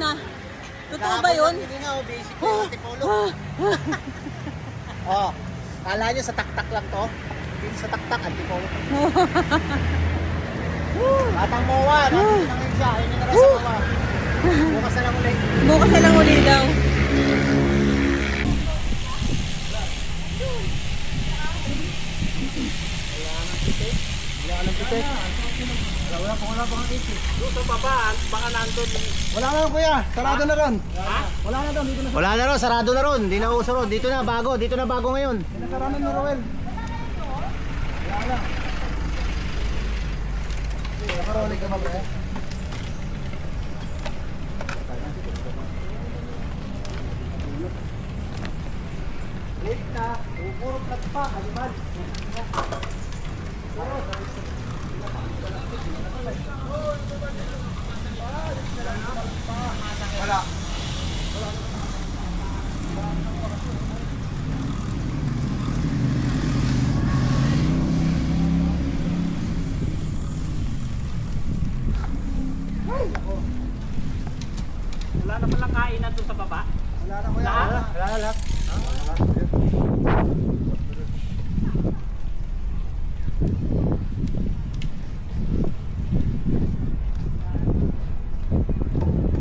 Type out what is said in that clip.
ah. Totoo ba yun? Hindi nga, basic na yung antipolo. Oh, kala nyo sa taktak lang to? Hindi sa taktak, antipolo. Batang mowa, nandito na ngayon siya. Ayun yung naras sa mowa. Bukas na lang ulit. Bukas na lang ulit daw. Wala nang pitik. Wala pang itik. Doon sa baba, baka nandun. Wala na kuya, sarado na ron. Ha? Wala na doon, dito na. Wala na ron, sarado na ron. Hindi na uso ron. Dito na bago ngayon. Pinasaranan na Roel. Wala na. Nakarolig ka ba bro? Wait na, puro plat pa, animal. Wala. Wala na palang kainan doon sa baba? Wala na kuya. Wala na lahat.